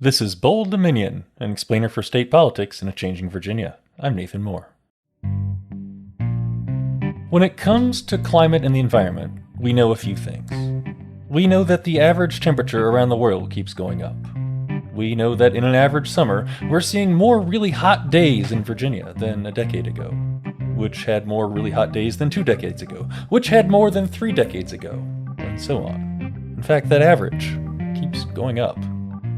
This is Bold Dominion, an explainer for state politics in a changing Virginia. I'm Nathan Moore. When it comes to climate and the environment, we know a few things. We know that the average temperature around the world keeps going up. We know that in an average summer, we're seeing more really hot days in Virginia than a decade ago, which had more really hot days than 2 decades ago, which had more than 3 decades ago, and so on. In fact, that average keeps going up.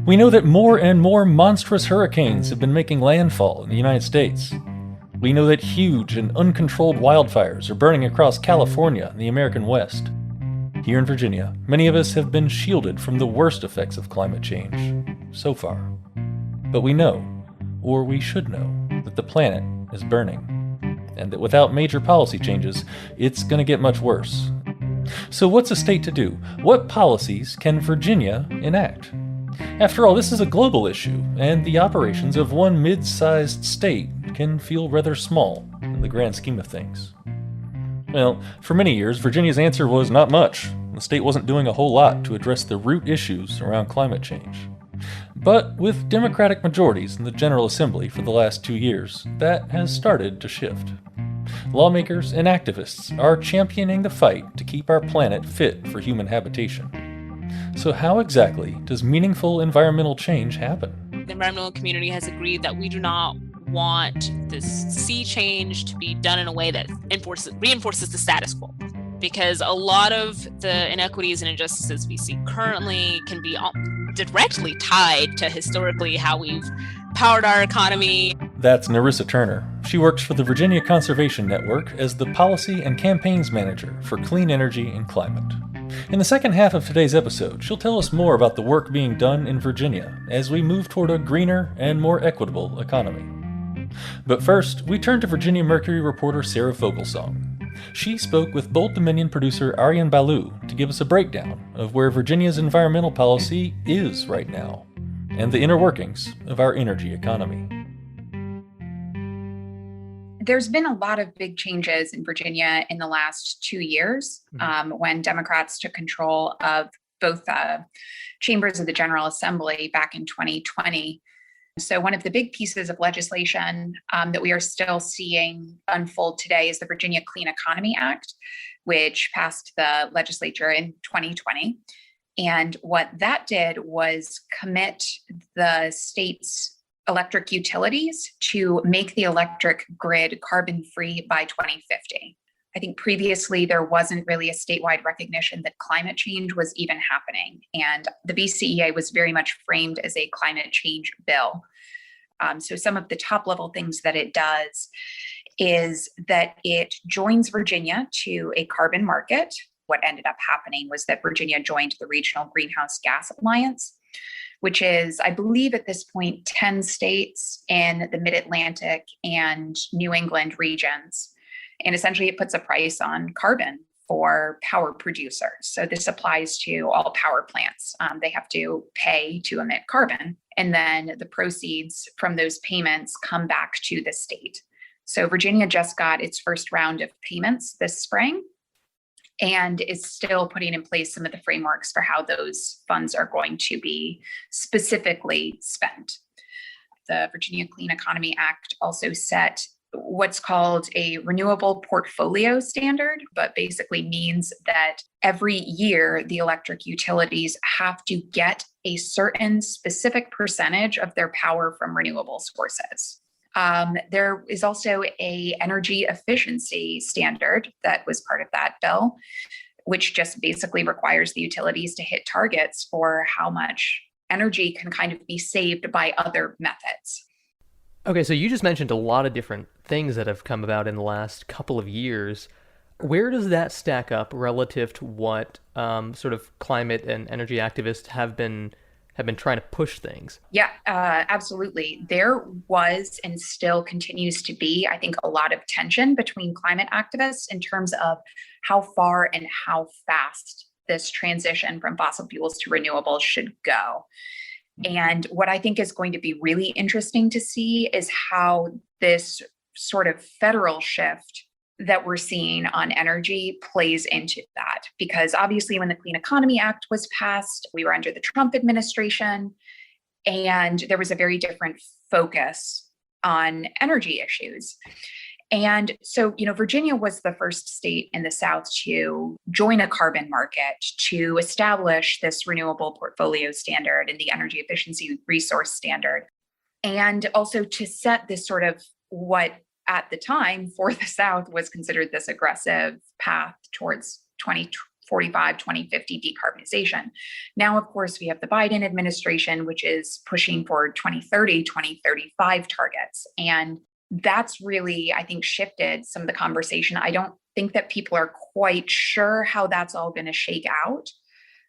We know that more and more monstrous hurricanes have been making landfall in the United States. We know that huge and uncontrolled wildfires are burning across California and the American West. Here in Virginia, many of us have been shielded from the worst effects of climate change, so far. But we know, or we should know, that the planet is burning, and that without major policy changes, it's going to get much worse. So what's a state to do? What policies can Virginia enact? After all, this is a global issue, and the operations of one mid-sized state can feel rather small in the grand scheme of things. Well, for many years, Virginia's answer was not much. The state wasn't doing a whole lot to address the root issues around climate change. But with Democratic majorities in the General Assembly for the last 2 years, that has started to shift. Lawmakers and activists are championing the fight to keep our planet fit for human habitation. So how exactly does meaningful environmental change happen? The environmental community has agreed that we do not want this sea change to be done in a way that reinforces the status quo, because a lot of the inequities and injustices we see currently can be directly tied to historically how we've powered our economy. That's Narissa Turner. She works for the Virginia Conservation Network as the Policy and Campaigns Manager for Clean Energy and Climate. In the second half of today's episode, she'll tell us more about the work being done in Virginia as we move toward a greener and more equitable economy. But first, we turn to Virginia Mercury reporter Sarah Vogelsong. She spoke with Bold Dominion producer Aryan Balu to give us a breakdown of where Virginia's environmental policy is right now, and the inner workings of our energy economy. There's been a lot of big changes in Virginia in the last 2 years when Democrats took control of both chambers of the General Assembly back in 2020. So one of the big pieces of legislation that we are still seeing unfold today is the Virginia Clean Economy Act, which passed the legislature in 2020. And what that did was commit the state's electric utilities to make the electric grid carbon-free by 2050. I think previously there wasn't really a statewide recognition that climate change was even happening. And the VCEA was very much framed as a climate change bill. So some of the top level things that it does is that it joins Virginia to a carbon market. What ended up happening was that Virginia joined the Regional Greenhouse Gas Alliance, which is, I believe at this point, 10 states in the Mid-Atlantic and New England regions. And essentially it puts a price on carbon for power producers. So this applies to all power plants. They have to pay to emit carbon. And then the proceeds from those payments come back to the state. So Virginia just got its first round of payments this spring and is still putting in place some of the frameworks for how those funds are going to be specifically spent. The Virginia Clean Economy Act also set what's called a renewable portfolio standard, but basically means that every year the electric utilities have to get a certain specific percentage of their power from renewable sources. There is also a energy efficiency standard that was part of that bill, which just basically requires the utilities to hit targets for how much energy can kind of be saved by other methods. Okay, so you just mentioned a lot of different things that have come about in the last couple of years. Where does that stack up relative to what sort of climate and energy activists have been trying to push things? Yeah, absolutely. There was and still continues to be, I think, a lot of tension between climate activists in terms of how far and how fast this transition from fossil fuels to renewables should go. And what I think is going to be really interesting to see is how this sort of federal shift that we're seeing on energy plays into that. Because obviously when the Clean Economy Act was passed, we were under the Trump administration. And there was a very different focus on energy issues. And so, Virginia was the first state in the South to join a carbon market, to establish this renewable portfolio standard and the energy efficiency resource standard, and also to set this sort of what at the time for the South was considered this aggressive path towards 2045, 2050 decarbonization. Now, of course, we have the Biden administration, which is pushing for 2030, 2035 targets. And that's really, I think, shifted some of the conversation. I don't think that people are quite sure how that's all going to shake out.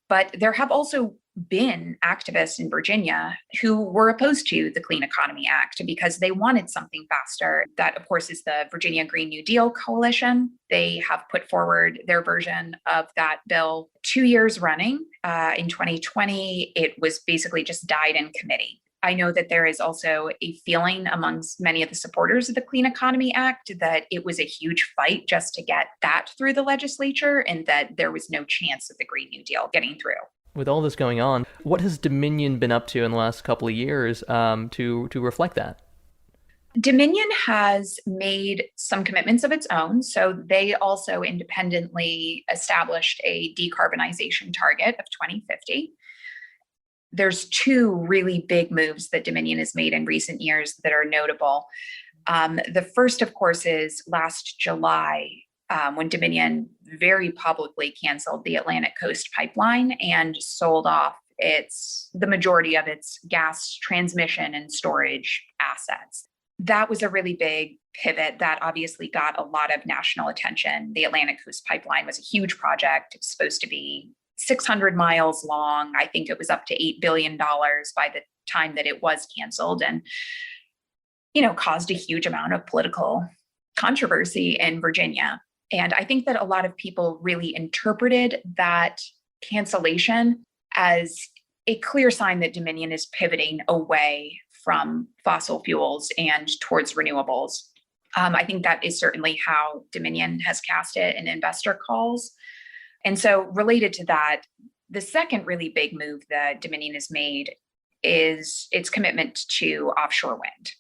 But there have also been activists in Virginia who were opposed to the Clean Economy Act because they wanted something faster. That, of course, is the Virginia Green New Deal Coalition. They have put forward their version of that bill 2 years running. In 2020, it was basically just died in committee. I know that there is also a feeling amongst many of the supporters of the Clean Economy Act that it was a huge fight just to get that through the legislature and that there was no chance of the Green New Deal getting through. With all this going on, what has Dominion been up to in the last couple of years to reflect that? Dominion has made some commitments of its own. So they also independently established a decarbonization target of 2050. There's two really big moves that Dominion has made in recent years that are notable. The first, of course, is last July, when Dominion very publicly canceled the Atlantic Coast Pipeline and sold off the majority of its gas transmission and storage assets. That was a really big pivot that obviously got a lot of national attention. The Atlantic Coast Pipeline was a huge project. It was supposed to be 600 miles long. I think it was up to $8 billion by the time that it was canceled, and, caused a huge amount of political controversy in Virginia. And I think that a lot of people really interpreted that cancellation as a clear sign that Dominion is pivoting away from fossil fuels and towards renewables. I think that is certainly how Dominion has cast it in investor calls. And so related to that, the second really big move that Dominion has made is its commitment to offshore wind.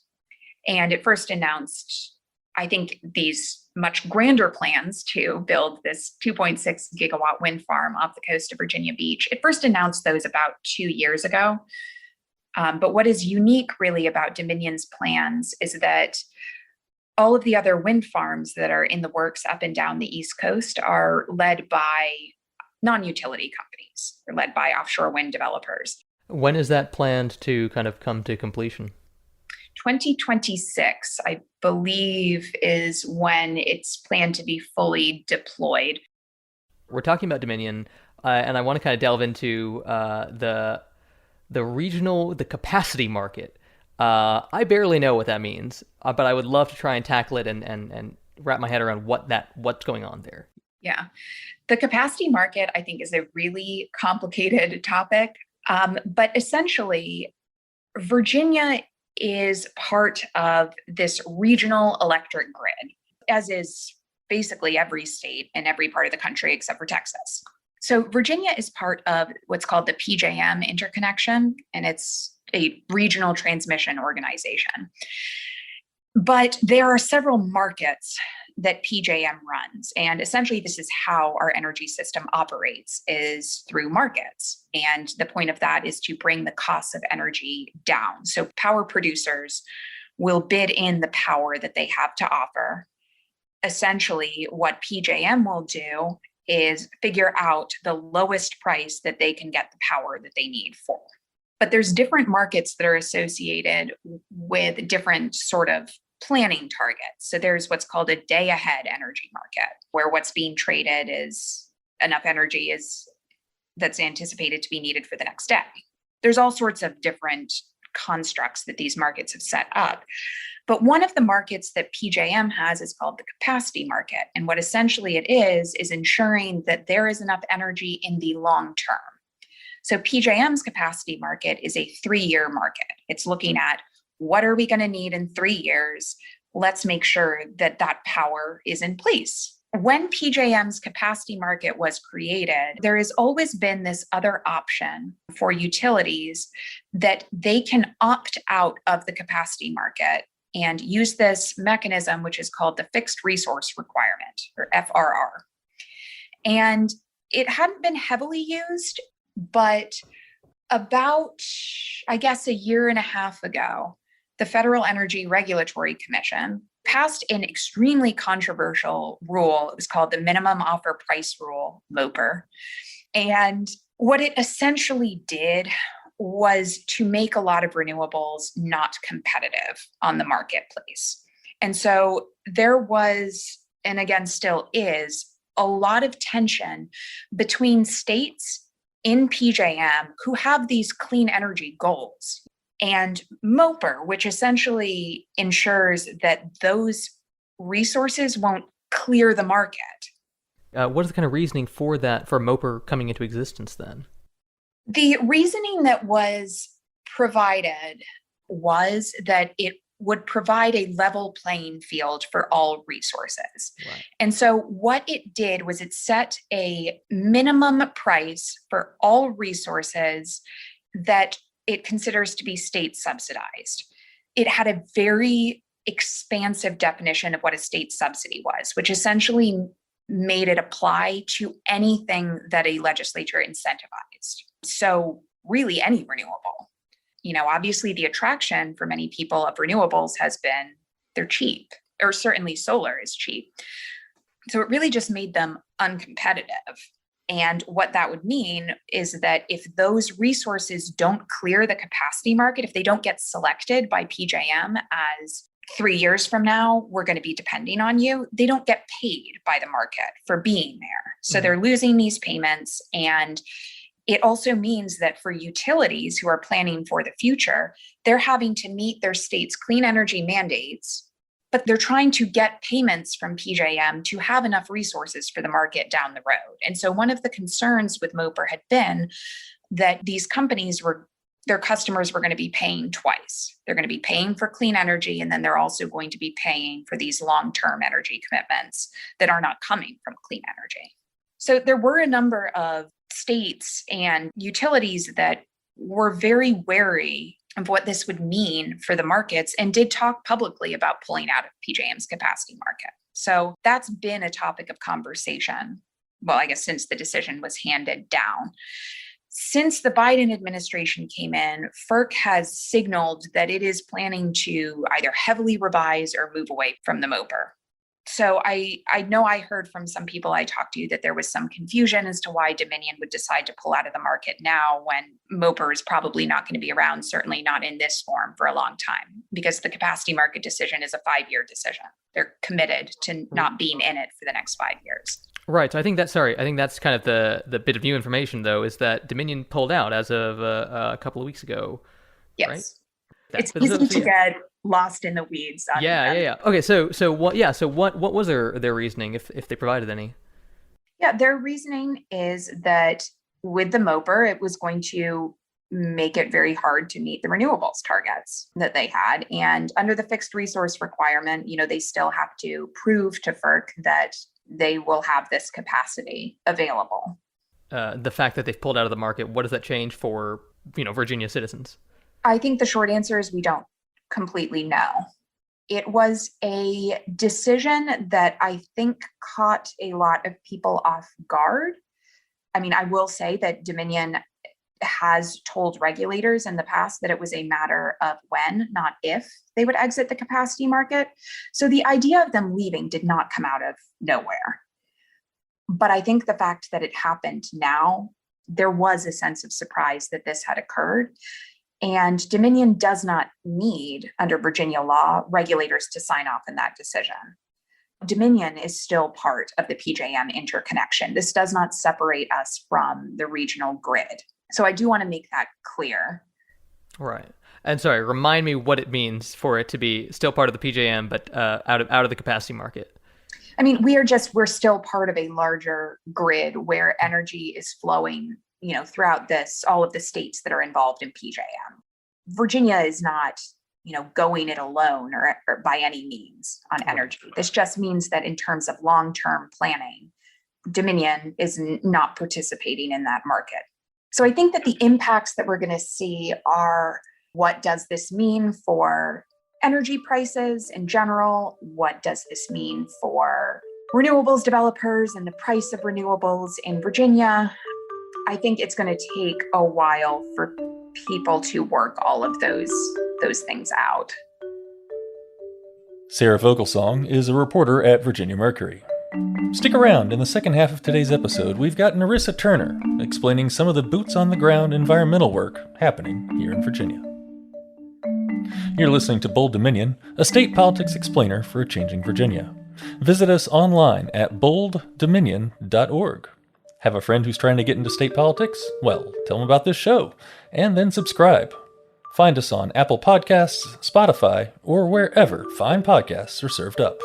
And it first announced, I think, these much grander plans to build this 2.6 gigawatt wind farm off the coast of Virginia Beach. It first announced those about 2 years ago. But what is unique really about Dominion's plans is that all of the other wind farms that are in the works up and down the East Coast are led by non-utility companies. They're led by offshore wind developers. When is that planned to kind of come to completion? 2026, I believe, is when it's planned to be fully deployed. We're talking about Dominion, and I want to kind of delve into the capacity market. I barely know what that means, but I would love to try and tackle it and wrap my head around what's going on there. Yeah. The capacity market, I think, is a really complicated topic. But essentially, Virginia is part of this regional electric grid, as is basically every state in every part of the country except for Texas. So Virginia is part of what's called the PJM interconnection, and it's a regional transmission organization. But there are several markets that PJM runs. And essentially, this is how our energy system operates, is through markets. And the point of that is to bring the costs of energy down. So power producers will bid in the power that they have to offer. Essentially, what PJM will do is figure out the lowest price that they can get the power that they need for. But there's different markets that are associated with different sort of planning targets. So there's what's called a day ahead energy market, where what's being traded is enough energy that's anticipated to be needed for the next day. There's all sorts of different constructs that these markets have set up. But one of the markets that PJM has is called the capacity market. And what essentially it is ensuring that there is enough energy in the long term. So PJM's capacity market is a 3-year market. It's looking at what are we going to need in 3 years? Let's make sure that that power is in place When PJM's capacity market was created, there has always been this other option for utilities that they can opt out of the capacity market and use this mechanism, which is called the fixed resource requirement, or FRR. And it hadn't been heavily used, but about, I guess, a year and a half ago, the Federal Energy Regulatory Commission passed an extremely controversial rule. It was called the Minimum Offer Price Rule, MOPR. And what it essentially did was to make a lot of renewables not competitive on the marketplace. And so there was, and again, still is, a lot of tension between states in PJM who have these clean energy goals and MOPR, which essentially ensures that those resources won't clear the market. What is the kind of reasoning for that, for MOPR coming into existence then? The reasoning that was provided was that it would provide a level playing field for all resources. Right. And so what it did was it set a minimum price for all resources that it considers to be state subsidized. It had a very expansive definition of what a state subsidy was, which essentially made it apply to anything that a legislature incentivized. So really any renewable. Obviously the attraction for many people of renewables has been they're cheap, or certainly solar is cheap. So it really just made them uncompetitive. And what that would mean is that if those resources don't clear the capacity market, if they don't get selected by PJM as 3 years from now, we're going to be depending on you, they don't get paid by the market for being there. So they're losing these payments. And it also means that for utilities who are planning for the future, they're having to meet their state's clean energy mandates, but they're trying to get payments from PJM to have enough resources for the market down the road. And so one of the concerns with MOPR had been that these companies their customers were going to be paying twice. They're going to be paying for clean energy, and then they're also going to be paying for these long-term energy commitments that are not coming from clean energy. So there were a number of states and utilities that were very wary of what this would mean for the markets and did talk publicly about pulling out of PJM's capacity market. So that's been a topic of conversation, well, I guess since the decision was handed down. Since the Biden administration came in, FERC has signaled that it is planning to either heavily revise or move away from the MOPR. So I know I heard from some people I talked to that there was some confusion as to why Dominion would decide to pull out of the market now when MOPR is probably not going to be around, certainly not in this form, for a long time, because the capacity market decision is a 5-year decision. They're committed to not being in it for the next 5 years. Right. So I think that's kind of the bit of new information, though, is that Dominion pulled out as of a couple of weeks ago. Yes. Right? It's easy to get lost in the weeds. Yeah. Okay. So what was their reasoning, if they provided any? Yeah, their reasoning is that with the MOPR, it was going to make it very hard to meet the renewables targets that they had. And under the fixed resource requirement, they still have to prove to FERC that they will have this capacity available. The fact that they've pulled out of the market, what does that change for, Virginia citizens? I think the short answer is we don't completely know. It was a decision that I think caught a lot of people off guard. I mean, I will say that Dominion has told regulators in the past that it was a matter of when, not if, they would exit the capacity market. So the idea of them leaving did not come out of nowhere. But I think the fact that it happened now, there was a sense of surprise that this had occurred. And Dominion does not need, under Virginia law, regulators to sign off on that decision. Dominion is still part of the PJM interconnection. This does not separate us from the regional grid. So I do want to make that clear. Right. And sorry, remind me what it means for it to be still part of the PJM, but out of the capacity market. I mean, we're still part of a larger grid where energy is flowing, throughout all of the states that are involved in PJM. Virginia is not, going it alone or by any means on energy. This just means that in terms of long-term planning, Dominion is not participating in that market. So I think that the impacts that we're going to see are, what does this mean for energy prices in general? What does this mean for renewables developers and the price of renewables in Virginia? I think it's going to take a while for people to work all of those things out. Sarah Vogelsong is a reporter at Virginia Mercury. Stick around. In the second half of today's episode, we've got Narissa Turner explaining some of the boots-on-the-ground environmental work happening here in Virginia. You're listening to Bold Dominion, a state politics explainer for a changing Virginia. Visit us online at bolddominion.org. Have a friend who's trying to get into state politics? Well, tell them about this show, and then subscribe. Find us on Apple Podcasts, Spotify, or wherever fine podcasts are served up.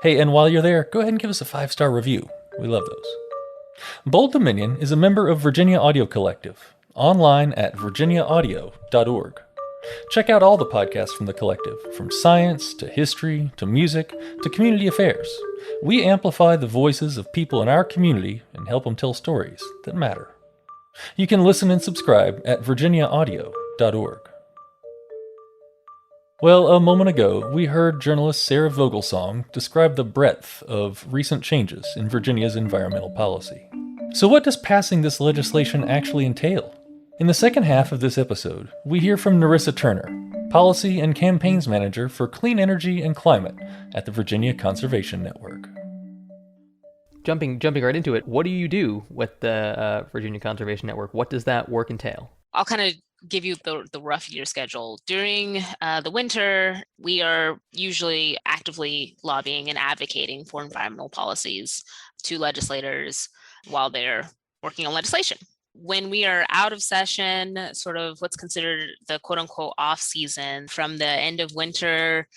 Hey, and while you're there, go ahead and give us a 5-star review. We love those. Bold Dominion is a member of Virginia Audio Collective, online at virginiaaudio.org. Check out all the podcasts from the collective, from science to history to music to community affairs. We amplify the voices of people in our community and help them tell stories that matter. You can listen and subscribe at virginiaaudio.org. Well, a moment ago, we heard journalist Sarah Vogelsong describe the breadth of recent changes in Virginia's environmental policy. So what does passing this legislation actually entail? In the second half of this episode, we hear from Narissa Turner, Policy and Campaigns Manager for Clean Energy and Climate at the Virginia Conservation Network. Jumping right into it, what do you do with the Virginia Conservation Network? What does that work entail? I'll kind of give you the rough year schedule. During the winter, we are usually actively lobbying and advocating for environmental policies to legislators while they're working on legislation. When we are out of session, sort of what's considered the quote unquote off season, from the end of winter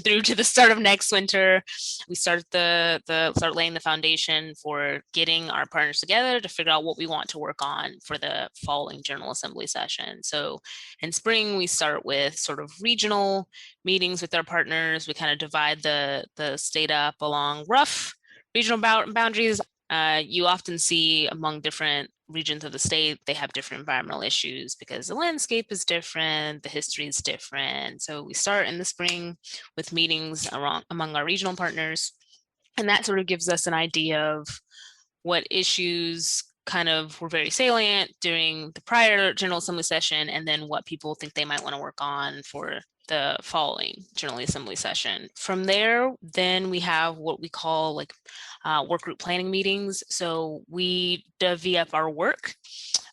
through to the start of next winter, we start start laying the foundation for getting our partners together to figure out what we want to work on for the following General Assembly session. So in spring, we start with sort of regional meetings with our partners. We kind of divide the state up along rough regional boundaries. You often see among different regions of the state, they have different environmental issues because the landscape is different, the history is different. So we start in the spring with meetings among our regional partners, and that sort of gives us an idea of what issues kind of were very salient during the prior General Assembly session, and then what people think they might want to work on for the following General Assembly session. From there, then we have what we call work group planning meetings. So we divvy up our work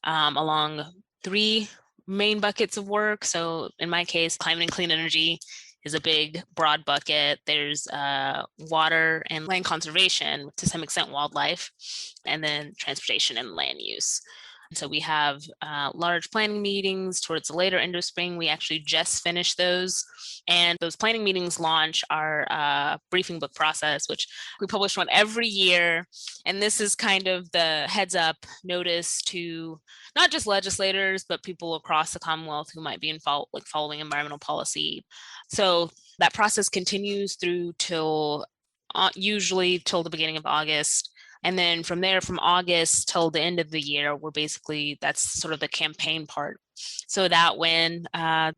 along 3 main buckets of work. So in my case, climate and clean energy is a big, broad bucket. There's water and land conservation, to some extent wildlife, and then transportation and land use. So we have large planning meetings towards the later end of spring. We actually just finished those. And those planning meetings launch our briefing book process, which we publish one every year. And this is kind of the heads up notice to not just legislators, but people across the Commonwealth who might be following environmental policy. So that process continues through usually till the beginning of August. And then from there, from August till the end of the year, that's sort of the campaign part. So that when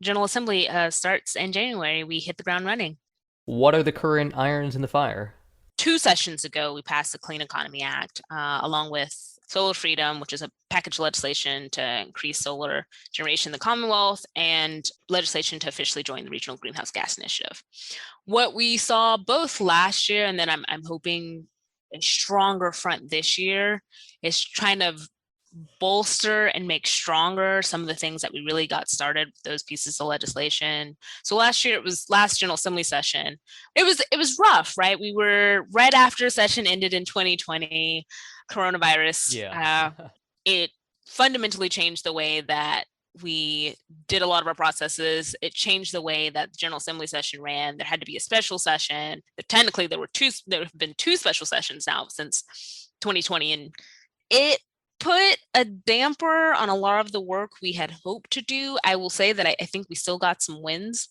General Assembly starts in January, we hit the ground running. What are the current irons in the fire? 2 sessions ago, we passed the Clean Economy Act, along with Solar Freedom, which is a package of legislation to increase solar generation in the Commonwealth, and legislation to officially join the Regional Greenhouse Gas Initiative. What we saw both last year, and then I'm hoping a stronger front this year, is trying to bolster and make stronger some of the things that we really got started with those pieces of legislation. So last year, it was last General Assembly session. It was rough, right? We were right after session ended in 2020, coronavirus. Yeah. It fundamentally changed the way that we did a lot of our processes. It changed the way that the General Assembly session ran. There had to be a special session. Technically, there have been 2 special sessions now since 2020, and it put a damper on a lot of the work we had hoped to do. I will say that I think we still got some wins,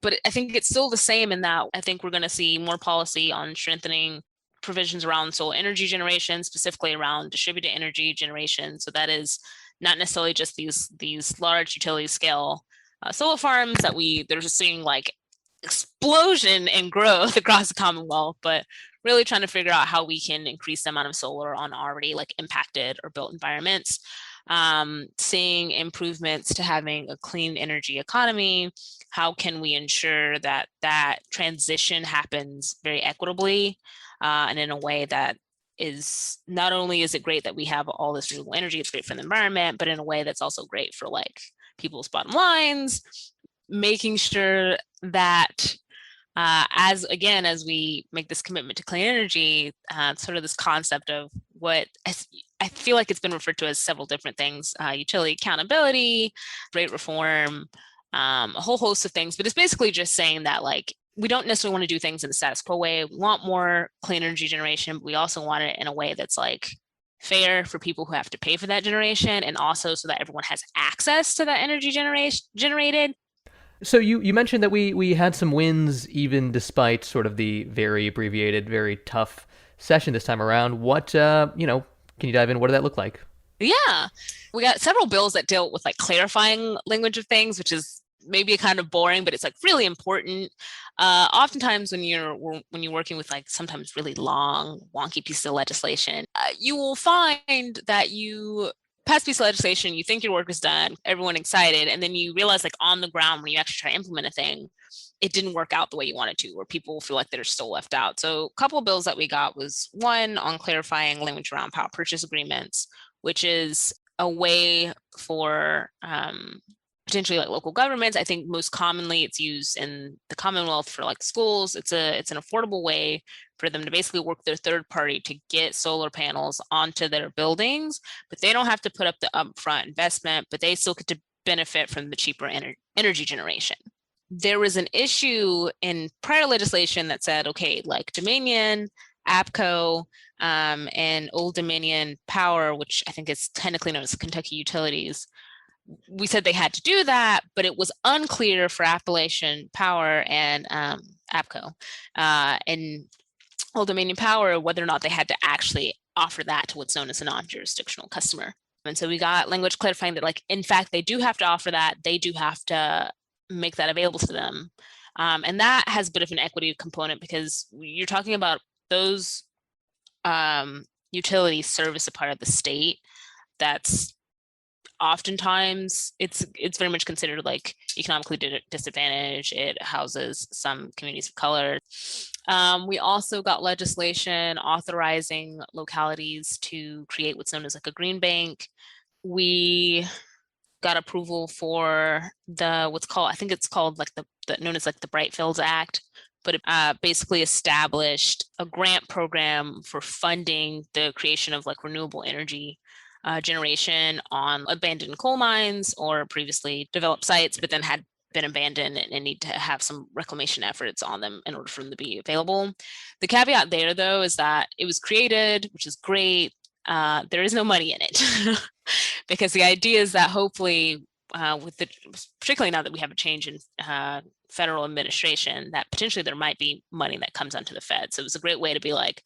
but I think it's still the same in that I think we're going to see more policy on strengthening provisions around solar energy generation, specifically around distributed energy generation. So that is not necessarily just these large utility scale solar farms that they're just seeing like explosion in growth across the Commonwealth, but really trying to figure out how we can increase the amount of solar on already like impacted or built environments. Seeing improvements to having a clean energy economy. How can we ensure that that transition happens very equitably and in a way that is not only is it great that we have all this renewable energy, it's great for the environment, but in a way that's also great for like people's bottom lines, making sure that as we make this commitment to clean energy, sort of this concept of what I feel like it's been referred to as several different things, utility accountability, rate reform, a whole host of things, but it's basically just saying that like, we don't necessarily want to do things in the status quo way. We want more clean energy generation, but we also want it in a way that's like fair for people who have to pay for that generation, and also so that everyone has access to that energy generated. So you mentioned that we had some wins even despite sort of the very abbreviated, very tough session this time around. What, can you dive in? What did that look like? Yeah, we got several bills that dealt with like clarifying language of things, which is maybe kind of boring, but it's like really important. Oftentimes when you're working with like sometimes really long, wonky pieces of legislation, you will find that you pass a piece of legislation, you think your work is done, everyone excited, and then you realize like on the ground when you actually try to implement a thing, it didn't work out the way you wanted to, or people feel like they're still left out. So a couple of bills that we got was one on clarifying language around power purchase agreements, which is a way for potentially like local governments. I think most commonly it's used in the Commonwealth for like schools. It's an affordable way for them to basically work their third party to get solar panels onto their buildings, but they don't have to put up the upfront investment, but they still get to benefit from the cheaper energy generation. There was an issue in prior legislation that said, okay, like Dominion, APCO, and Old Dominion Power, which I think is technically known as Kentucky Utilities, we said they had to do that, but it was unclear for Appalachian Power and APCO and Old Dominion Power whether or not they had to actually offer that to what's known as a non-jurisdictional customer. And so we got language clarifying that, like, in fact, they do have to offer that. They do have to make that available to them. And that has a bit of an equity component because you're talking about those utilities service a part of the state that's oftentimes it's very much considered like economically disadvantaged. It houses some communities of color. We also got legislation authorizing localities to create what's known as like a green bank. We got approval for what's called, I think it's called like the known as like the Brightfields Act, but it basically established a grant program for funding the creation of like renewable energy generation on abandoned coal mines or previously developed sites, but then had been abandoned and need to have some reclamation efforts on them in order for them to be available. The caveat there, though, is that it was created, which is great. There is no money in it because the idea is that hopefully particularly now that we have a change in federal administration, that potentially there might be money that comes onto the Fed. So it was a great way to be like,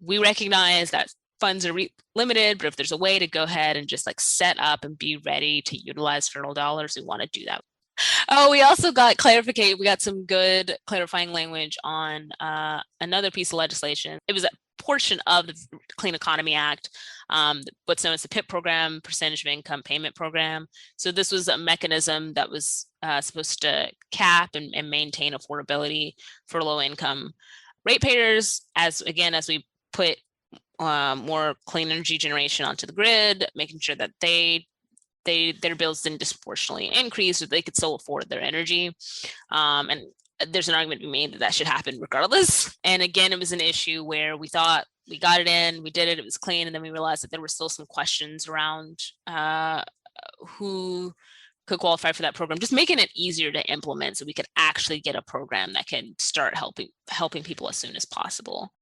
we recognize that funds are limited, but if there's a way to go ahead and just like set up and be ready to utilize federal dollars, we want to do that. Oh, we also got clarification. We got some good clarifying language on another piece of legislation. It was a portion of the Clean Economy Act, what's known as the PIP program, Percentage of Income Payment Program. So this was a mechanism that was supposed to cap and maintain affordability for low income ratepayers as we put more clean energy generation onto the grid, making sure that their bills didn't disproportionately increase, or they could still afford their energy. And there's an argument to be made that should happen regardless. And again, it was an issue where we thought we got it in, we did it, it was clean, and then we realized that there were still some questions around who could qualify for that program, just making it easier to implement so we could actually get a program that can start helping people as soon as possible.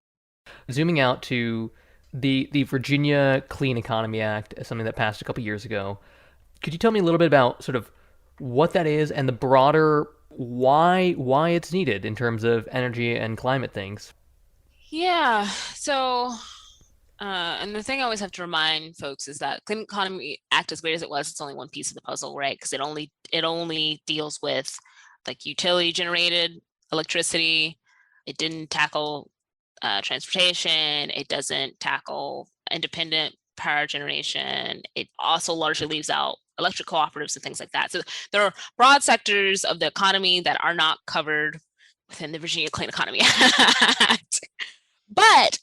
Zooming out to The Virginia Clean Economy Act is something that passed a couple years ago. Could you tell me a little bit about sort of what that is and the broader why it's needed in terms of energy and climate things? Yeah. So, and the thing I always have to remind folks is that Clean Economy Act, as great as it was, it's only one piece of the puzzle, right? Because it only deals with like utility generated electricity. It didn't tackle transportation. It doesn't tackle independent power generation. It also largely leaves out electric cooperatives and things like that. So there are broad sectors of the economy that are not covered within the Virginia Clean Economy Act. But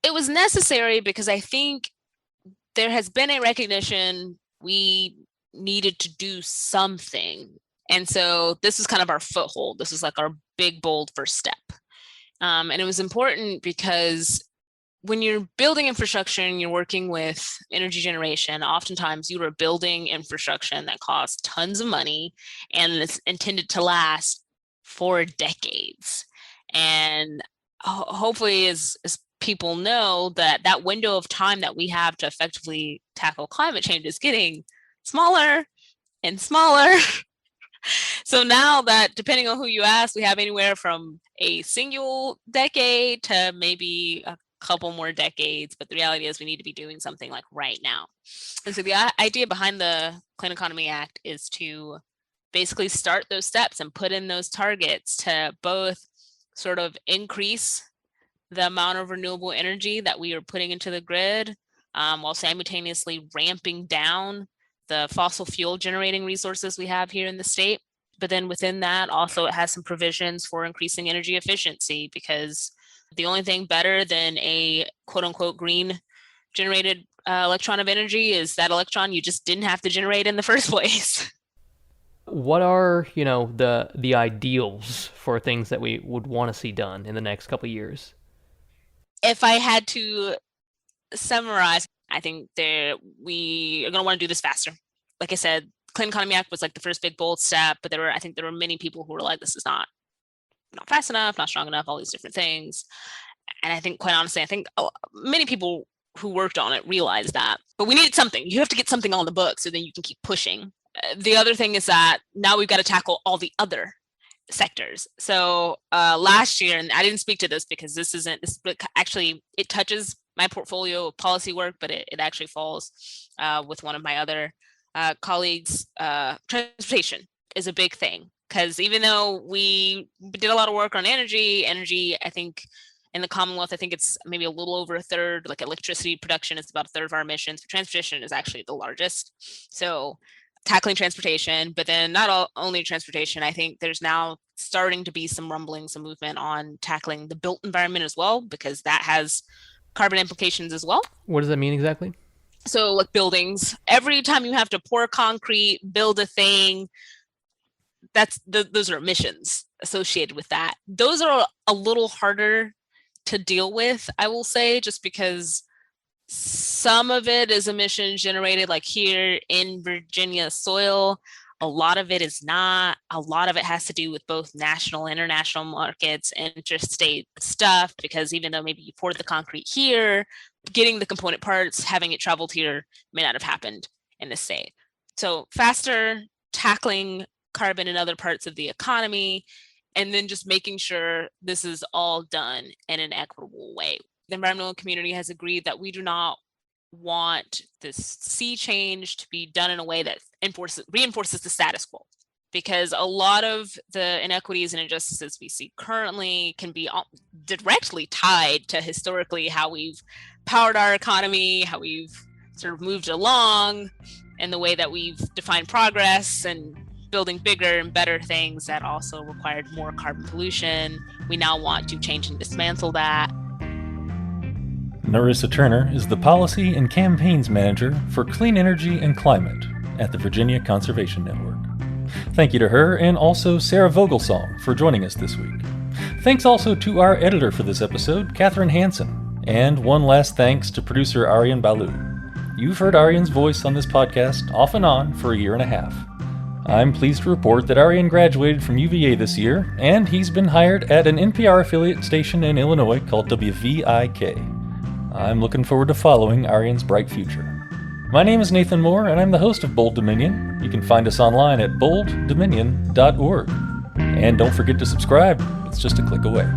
it was necessary because I think there has been a recognition we needed to do something. And so this is kind of our foothold. This is like our big, bold first step. And it was important because when you're building infrastructure and you're working with energy generation, oftentimes you are building infrastructure that costs tons of money and it's intended to last for decades. And hopefully, as people know, that window of time that we have to effectively tackle climate change is getting smaller and smaller. So now that, depending on who you ask, we have anywhere from a single decade to maybe a couple more decades, but the reality is we need to be doing something like right now. And so the idea behind the Clean Economy Act is to basically start those steps and put in those targets to both sort of increase the amount of renewable energy that we are putting into the grid, while simultaneously ramping down the fossil fuel generating resources we have here in the state. But then within that, also it has some provisions for increasing energy efficiency, because the only thing better than a quote unquote green generated electron of energy is that electron you just didn't have to generate in the first place. What are, the ideals for things that we would want to see done in the next couple of years? If I had to summarize, I think we are going to want to do this faster. Like I said, Clean Economy Act was like the first big bold step, but I think there were many people who were like, this is not fast enough, not strong enough, all these different things. And I think, quite honestly, many people who worked on it realized that. But we needed something. You have to get something on the book so then you can keep pushing. The other thing is that now we've got to tackle all the other sectors. So last year, and I didn't speak to this because actually it touches my portfolio of policy work, but it actually falls with one of my other colleagues. Transportation is a big thing, because even though we did a lot of work on energy, I think in the Commonwealth, I think it's maybe a little over a third. Like electricity production is about a third of our emissions. Transportation is actually the largest. So tackling transportation, but then not only transportation, I think there's now starting to be some rumblings, some movement on tackling the built environment as well, because that has carbon implications as well. What does that mean exactly? So like buildings, every time you have to pour concrete, build a thing, those are emissions associated with that. Those are a little harder to deal with, I will say, just because some of it is emissions generated like here in Virginia soil. A lot of it is not. A lot of it has to do with both national and international markets and interstate stuff, because even though maybe you poured the concrete here, getting the component parts, having it traveled here may not have happened in the state. So faster tackling carbon in other parts of the economy, and then just making sure this is all done in an equitable way. The environmental community has agreed that we do not want this sea change to be done in a way that reinforces the status quo, because a lot of the inequities and injustices we see currently can be directly tied to historically how we've powered our economy, how we've sort of moved along, and the way that we've defined progress and building bigger and better things that also required more carbon pollution. We now want to change and dismantle that. Narissa Turner is the Policy and Campaigns Manager for Clean Energy and Climate at the Virginia Conservation Network. Thank you to her, and also Sarah Vogelsong, for joining us this week. Thanks also to our editor for this episode, Katherine Hansen. And one last thanks to producer Aryan Balu. You've heard Aryan's voice on this podcast off and on for a year and a half. I'm pleased to report that Aryan graduated from UVA this year, and he's been hired at an NPR affiliate station in Illinois called WVIK. I'm looking forward to following Arian's bright future. My name is Nathan Moore, and I'm the host of Bold Dominion. You can find us online at bolddominion.org. And don't forget to subscribe, it's just a click away.